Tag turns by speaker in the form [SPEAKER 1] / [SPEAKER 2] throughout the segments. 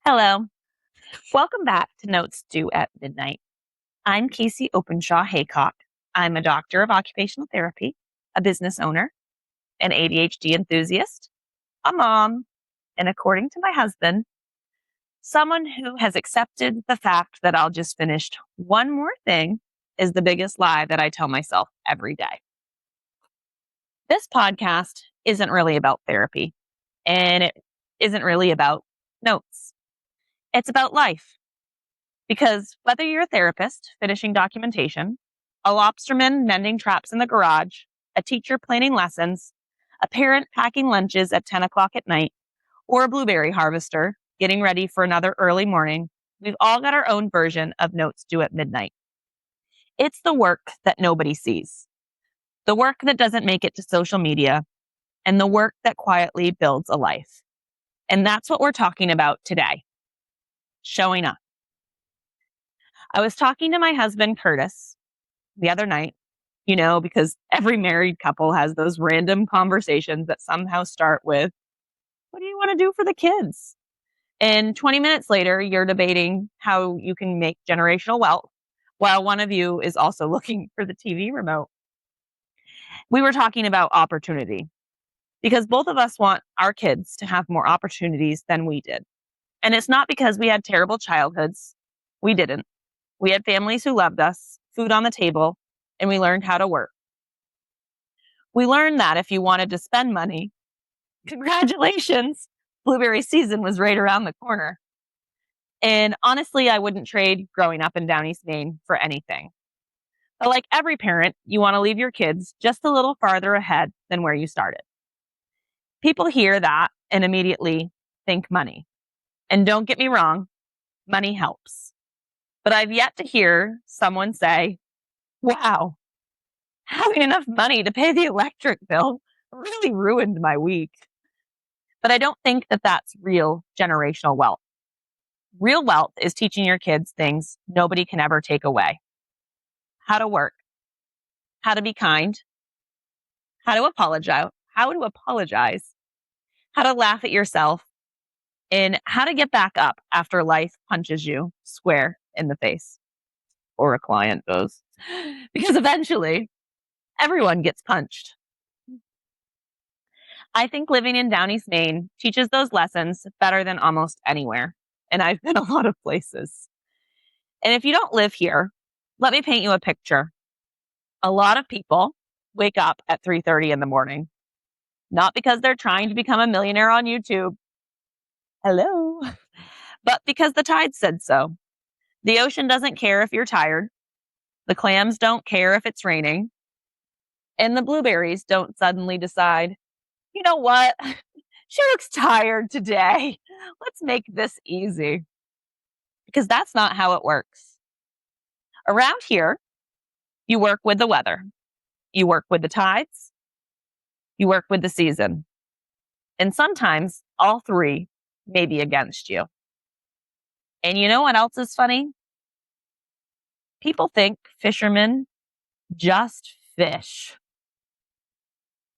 [SPEAKER 1] Hello. Welcome back to Notes Due at Midnight. I'm Casey Openshaw Haycock. I'm a doctor of occupational therapy, a business owner, an ADHD enthusiast, a mom, and according to my husband, someone who has accepted the fact that I'll just finish one more thing is the biggest lie that I tell myself every day. This podcast isn't really about therapy, and it isn't really about notes. It's about life. Because whether you're a therapist finishing documentation, a lobsterman mending traps in the garage, a teacher planning lessons, a parent packing lunches at 10 o'clock at night, or a blueberry harvester getting ready for another early morning, we've all got our own version of Notes Due at Midnight. It's the work that nobody sees, the work that doesn't make it to social media, and the work that quietly builds a life. And that's what we're talking about today. Showing up. I was talking to my husband, Curtis, the other night, because every married couple has those random conversations that somehow start with, what do you want to do for the kids? And 20 minutes later, you're debating how you can make generational wealth while one of you is also looking for the TV remote. We were talking about opportunity because both of us want our kids to have more opportunities than we did. And it's not because we had terrible childhoods. We didn't. We had families who loved us, food on the table, and we learned how to work. We learned that if you wanted to spend money, congratulations, blueberry season was right around the corner. And honestly, I wouldn't trade growing up in Downeast Maine for anything. But like every parent, you want to leave your kids just a little farther ahead than where you started. People hear that and immediately think money. And don't get me wrong, money helps. But I've yet to hear someone say, wow, having enough money to pay the electric bill really ruined my week. But I don't think that that's real generational wealth. Real wealth is teaching your kids things nobody can ever take away. How to work, how to be kind, how to apologize, how to laugh at yourself, and how to get back up after life punches you square in the face. Or a client does. Because eventually, everyone gets punched. I think living in Downeast, Maine teaches those lessons better than almost anywhere. And I've been a lot of places. And if you don't live here, let me paint you a picture. A lot of people wake up at 3:30 in the morning, not because they're trying to become a millionaire on YouTube. Hello. But because the tide said so. The ocean doesn't care if you're tired. The clams don't care if it's raining. And the blueberries don't suddenly decide, you know what? She looks tired today. Let's make this easy. Because that's not how it works. Around here, you work with the weather. You work with the tides. You work with the season. And sometimes all three may be against you. And you know what else is funny? People think fishermen just fish.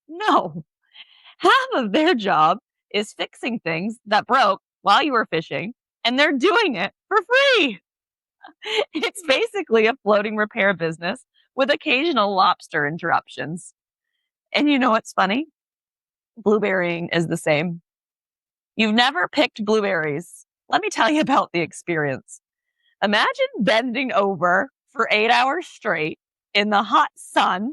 [SPEAKER 1] No. Half of their job is fixing things that broke while you were fishing, and they're doing it for free. It's basically a floating repair business with occasional lobster interruptions. And you know what's funny? Blueberrying is the same. You've never picked blueberries. Let me tell you about the experience. Imagine bending over for 8 hours straight in the hot sun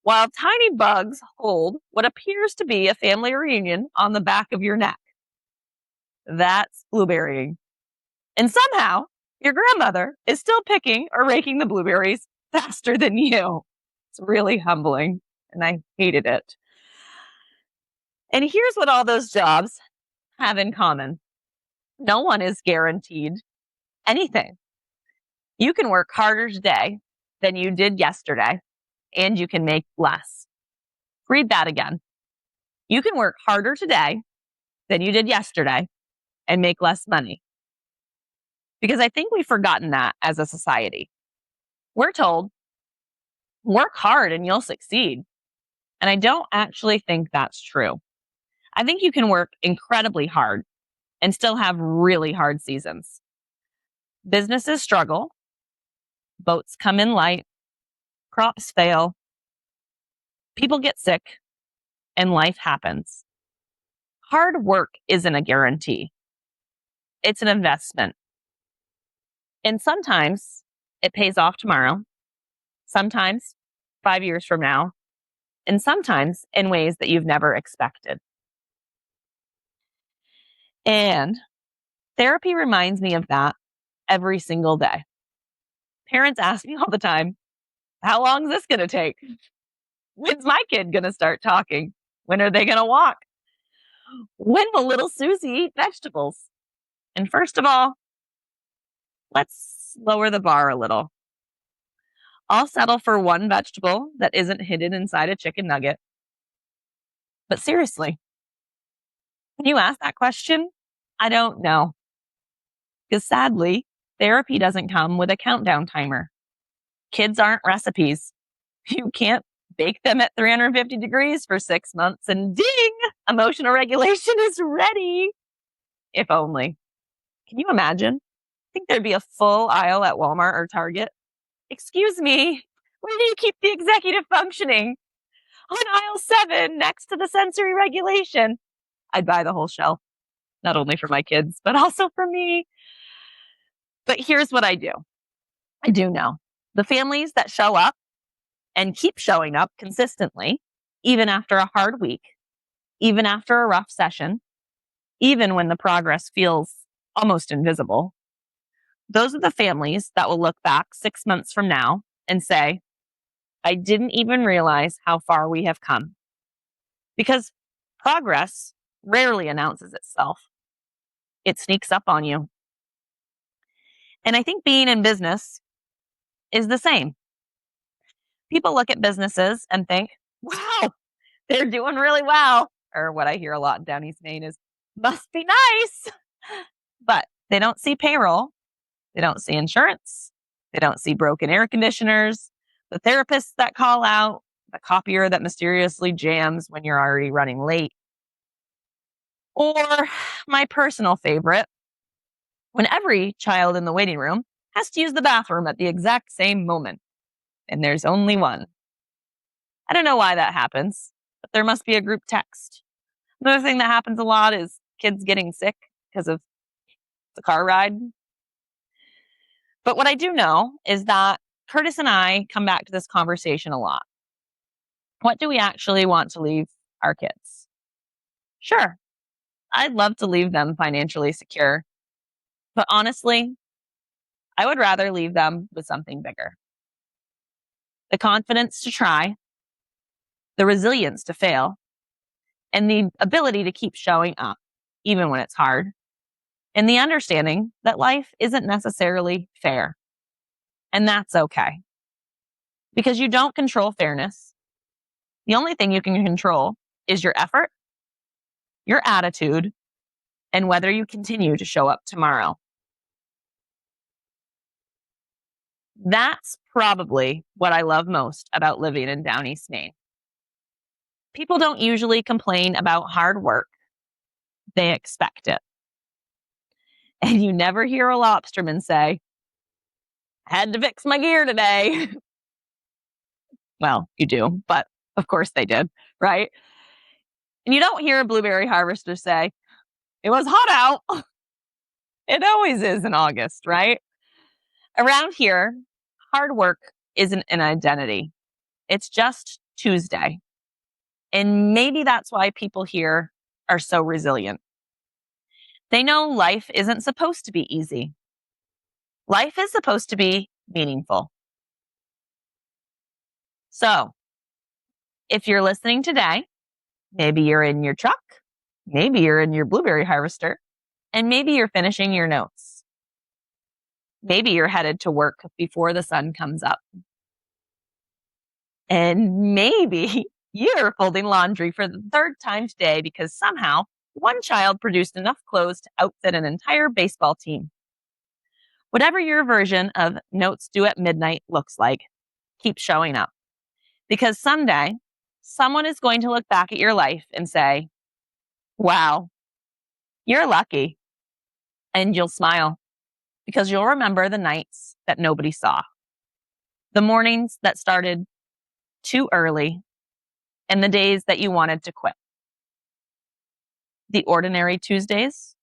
[SPEAKER 1] while tiny bugs hold what appears to be a family reunion on the back of your neck. That's blueberrying. And somehow, your grandmother is still picking or raking the blueberries faster than you. It's really humbling, and I hated it. And here's what all those jobs have in common. No one is guaranteed anything. You can work harder today than you did yesterday, and you can make less. Read that again. You can work harder today than you did yesterday and make less money. Because I think we've forgotten that as a society. We're told, work hard and you'll succeed. And I don't actually think that's true. I think you can work incredibly hard and still have really hard seasons. Businesses struggle, boats come in light, crops fail, people get sick, and life happens. Hard work isn't a guarantee. It's an investment. And sometimes it pays off tomorrow, sometimes 5 years from now, and sometimes in ways that you've never expected. And therapy reminds me of that every single day. Parents ask me all the time, how long is this going to take? When's my kid going to start talking? When are they going to walk? When will little Susie eat vegetables? And first of all, let's lower the bar a little. I'll settle for one vegetable that isn't hidden inside a chicken nugget. But seriously, when you ask that question, I don't know. Because sadly, therapy doesn't come with a countdown timer. Kids aren't recipes. You can't bake them at 350 degrees for 6 months and ding, emotional regulation is ready. If only. Can you imagine? I think there'd be a full aisle at Walmart or Target. Excuse me, where do you keep the executive functioning? On aisle 7, next to the sensory regulation. I'd buy the whole shelf, not only for my kids, but also for me. But here's what I do. I do know the families that show up and keep showing up consistently, even after a hard week, even after a rough session, even when the progress feels almost invisible, those are the families that will look back 6 months from now and say, I didn't even realize how far we have come. Because progress rarely announces itself. It sneaks up on you. And I think being in business is the same. People look at businesses and think, wow, they're doing really well. Or what I hear a lot in Downeast Maine is, must be nice. But they don't see payroll. They don't see insurance. They don't see broken air conditioners, the therapists that call out, the copier that mysteriously jams when you're already running late. Or my personal favorite, when every child in the waiting room has to use the bathroom at the exact same moment, and there's only one. I don't know why that happens, but there must be a group text. Another thing that happens a lot is kids getting sick because of the car ride. But what I do know is that Curtis and I come back to this conversation a lot. What do we actually want to leave our kids? Sure, I'd love to leave them financially secure. But honestly, I would rather leave them with something bigger. The confidence to try, the resilience to fail, and the ability to keep showing up, even when it's hard, and the understanding that life isn't necessarily fair. And that's okay. Because you don't control fairness. The only thing you can control is your effort, your attitude, and whether you continue to show up tomorrow. That's probably what I love most about living in Downeast Maine. People don't usually complain about hard work. They expect it. And you never hear a lobsterman say, had to fix my gear today. Well, you do, but of course they did, right? And you don't hear a blueberry harvester say, it was hot out. It always is in August, right? Around here, hard work isn't an identity. It's just Tuesday. And maybe that's why people here are so resilient. They know life isn't supposed to be easy. Life is supposed to be meaningful. So, if you're listening today, maybe you're in your truck, maybe you're in your blueberry harvester, and maybe you're finishing your notes. Maybe you're headed to work before the sun comes up. And maybe you're folding laundry for the third time today because somehow one child produced enough clothes to outfit an entire baseball team. Whatever your version of notes due at midnight looks like, keep showing up. Because someday, someone is going to look back at your life and say, wow, you're lucky. And you'll smile because you'll remember the nights that nobody saw, the mornings that started too early, and the days that you wanted to quit. The ordinary Tuesdays,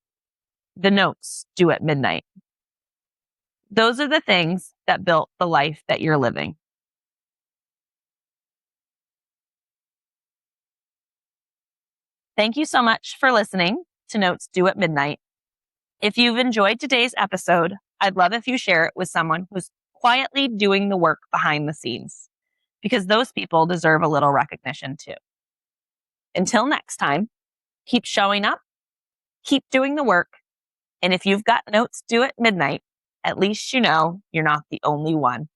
[SPEAKER 1] the notes due at midnight. Those are the things that built the life that you're living. Thank you so much for listening to Notes Due at Midnight. If you've enjoyed today's episode, I'd love if you share it with someone who's quietly doing the work behind the scenes, because those people deserve a little recognition too. Until next time, keep showing up, keep doing the work, and if you've got notes due at midnight, at least you know you're not the only one.